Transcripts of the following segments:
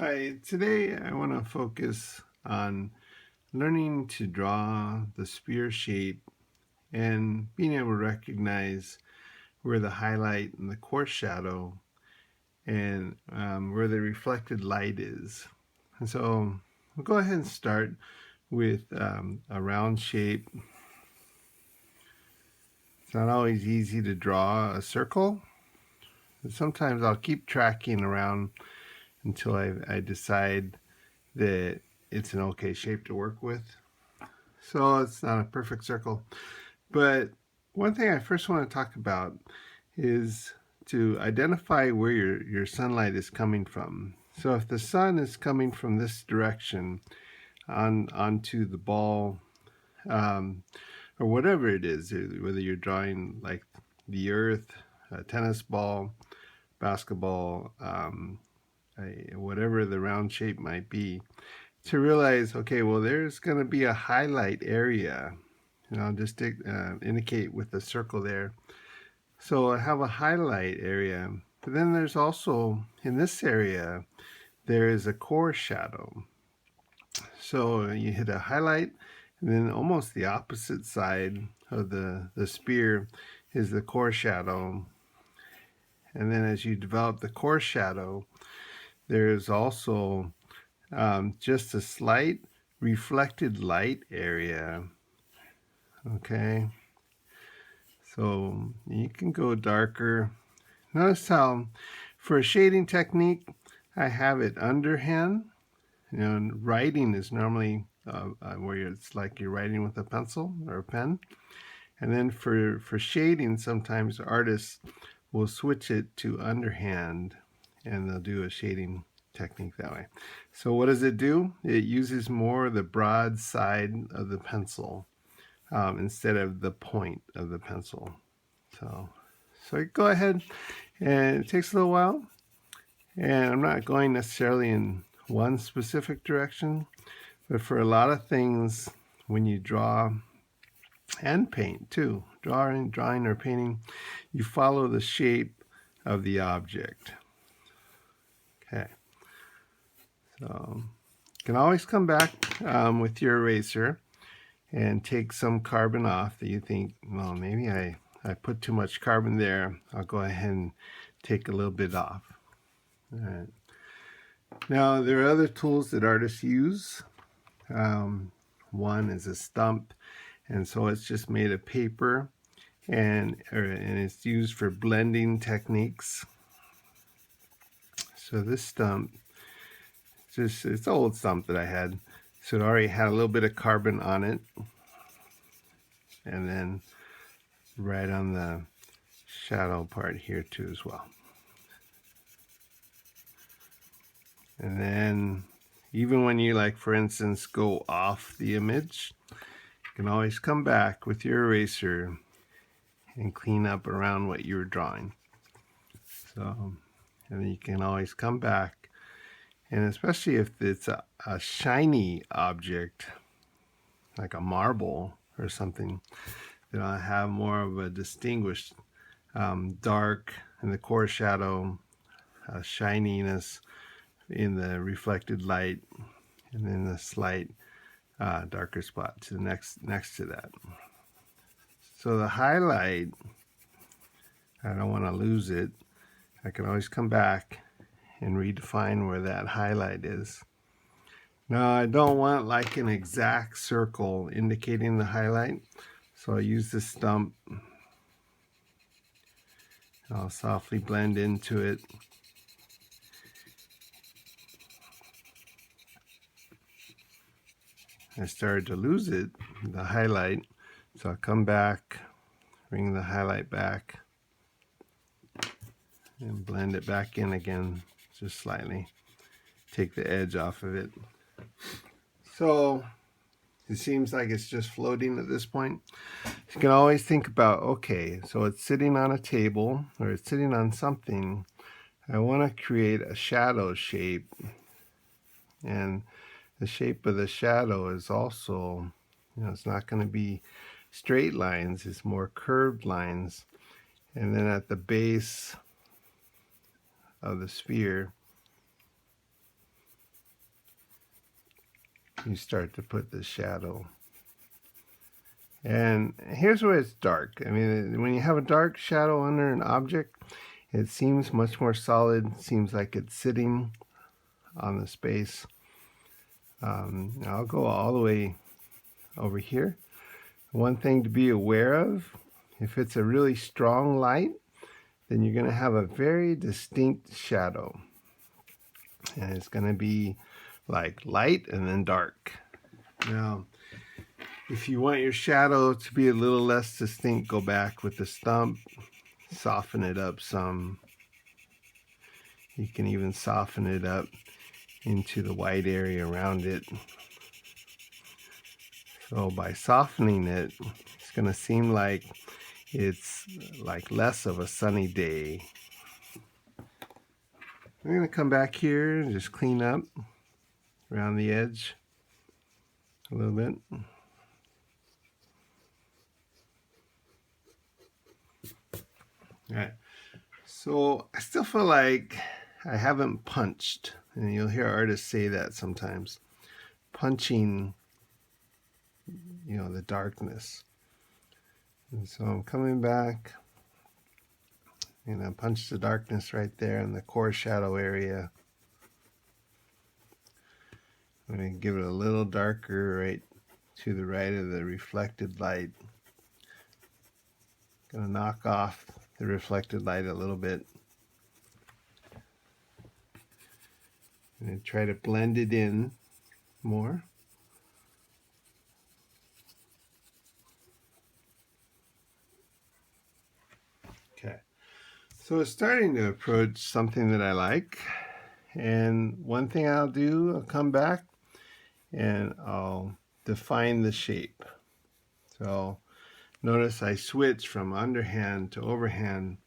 Hi, today I want to focus on learning to draw the spear shape and being able to recognize where the highlight and the coarse shadow and where the reflected light is. And so we'll go ahead and start with a round shape. It's not always easy to draw a circle. Sometimes I'll keep tracking around until I decide that it's an okay shape to work with. So it's not a perfect circle. But one thing I first want to talk about is to identify where your sunlight is coming from. So if the sun is coming from this direction onto the ball, or whatever it is, whether you're drawing like the earth, a tennis ball, basketball, whatever the round shape might be, to realize, okay, well, there's going to be a highlight area. And I'll just indicate with the circle there. So I have a highlight area, but then there's also, in this area, there is a core shadow. So you hit a highlight, and then almost the opposite side of the spear is the core shadow. And then as you develop the core shadow, there's also just a slight reflected light area. Okay, so you can go darker. Notice how for a shading technique, I have it underhand. You know, writing is normally where it's like you're writing with a pencil or a pen. And then for shading, sometimes artists will switch it to underhand and they'll do a shading technique that way. So what does it do? It uses more the broad side of the pencil instead of the point of the pencil. So go ahead, and it takes a little while, and I'm not going necessarily in one specific direction, but for a lot of things, when you draw and paint too, drawing or painting, you follow the shape of the object. Okay, so you can always come back with your eraser and take some carbon off that you think, well, maybe I put too much carbon there. I'll go ahead and take a little bit off. All right. Now, there are other tools that artists use. One is a stump, and so it's just made of paper, and it's used for blending techniques. So this stump, it's an old stump that I had, so it already had a little bit of carbon on it, and then right on the shadow part here too as well. And then even when you, like, for instance, go off the image, you can always come back with your eraser and clean up around what you were drawing. So, and then you can always come back, and especially if it's a shiny object, like a marble or something, then I'll have more of a distinguished dark in the core shadow, shininess in the reflected light, and then the slight darker spot to the next to that. So the highlight, I don't want to lose it. I can always come back and redefine where that highlight is. Now I don't want like an exact circle indicating the highlight, so I use the stump. I'll softly blend into it. I started to lose it, the highlight, so I'll come back, bring the highlight back, and blend it back in again, just slightly. Take the edge off of it. So it seems like it's just floating at this point. You can always think about, okay, so it's sitting on a table or it's sitting on something. I want to create a shadow shape, and the shape of the shadow is also, it's not going to be straight lines, it's more curved lines. And then at the base of the sphere, you start to put the shadow. And here's where it's dark. I mean, when you have a dark shadow under an object, it seems much more solid. Seems like it's sitting on the space. I'll go all the way over here. One thing to be aware of, if it's a really strong light, then you're going to have a very distinct shadow. And it's going to be like light and then dark. Now, if you want your shadow to be a little less distinct, go back with the stump, soften it up some. You can even soften it up into the white area around it. So by softening it, it's going to seem like it's like less of a sunny day. I'm going to come back here and just clean up around the edge a little bit. All right, so I still feel like I haven't punched, and you'll hear artists say that sometimes, punching, you know, the darkness. And so I'm coming back, and I punch the darkness right there in the core shadow area. I'm going to give it a little darker right to the right of the reflected light. Going to knock off the reflected light a little bit. And try to blend it in more. Okay, so it's starting to approach something that I like. And one thing I'll do, I'll come back and I'll define the shape. So notice I switch from underhand to overhand.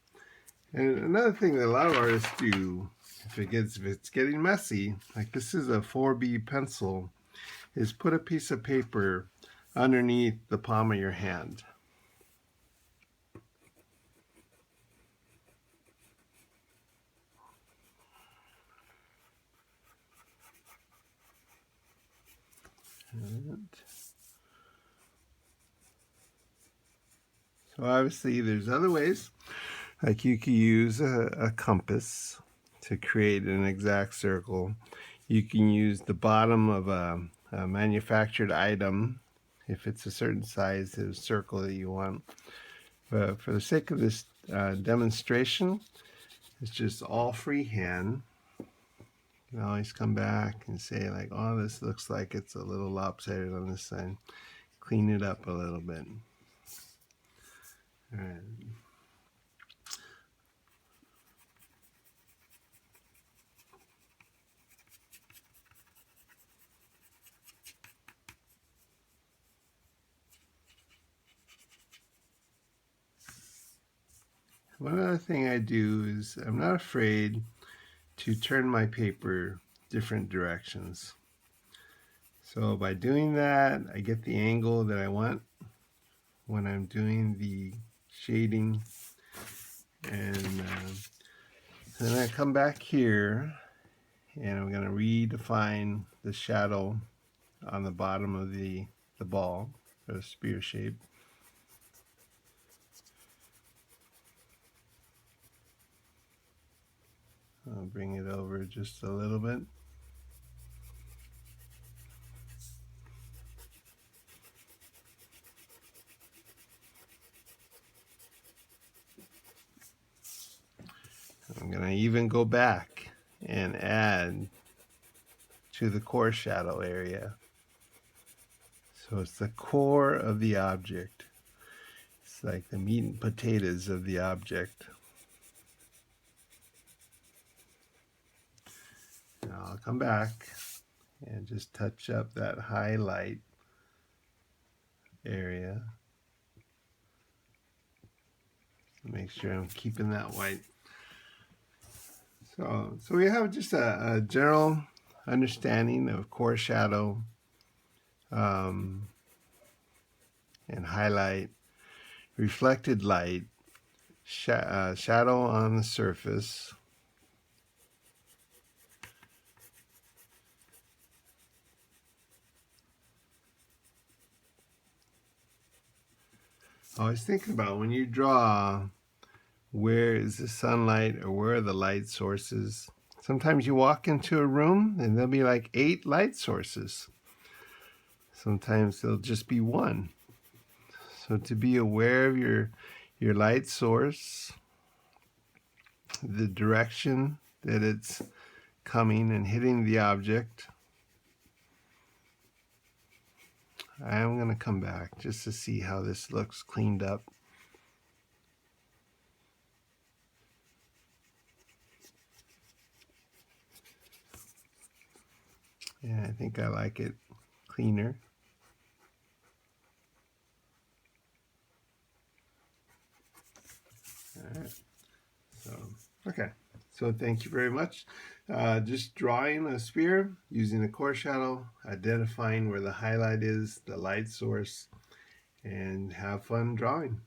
And another thing that a lot of artists do, if it's getting messy, like this is a 4B pencil, is put a piece of paper underneath the palm of your hand. So obviously there's other ways, like you could use a compass to create an exact circle. You can use the bottom of a manufactured item, if it's a certain size of circle that you want. But for the sake of this demonstration, it's just all freehand. You can always come back and say like, oh, this looks like it's a little lopsided on this side. Clean it up a little bit. All right. One other thing I do is I'm not afraid to turn my paper different directions. So by doing that, I get the angle that I want when I'm doing the shading. And then I come back here and I'm going to redefine the shadow on the bottom of the ball, or the spear shape. I'll bring it over just a little bit. I'm going to even go back and add to the core shadow area. So it's the core of the object. It's like the meat and potatoes of the object. Now I'll come back and just touch up that highlight area. Make sure I'm keeping that white. So we have just a general understanding of core shadow and highlight, reflected light, shadow on the surface, I was thinking about when you draw, where is the sunlight or where are the light sources? Sometimes you walk into a room and there'll be like 8 light sources. Sometimes there'll just be one. So to be aware of your light source, the direction that it's coming and hitting the object. I'm going to come back just to see how this looks cleaned up. Yeah, I think I like it cleaner. All right. So, okay. So thank you very much. Just drawing a sphere using a core shadow, identifying where the highlight is, the light source, and have fun drawing.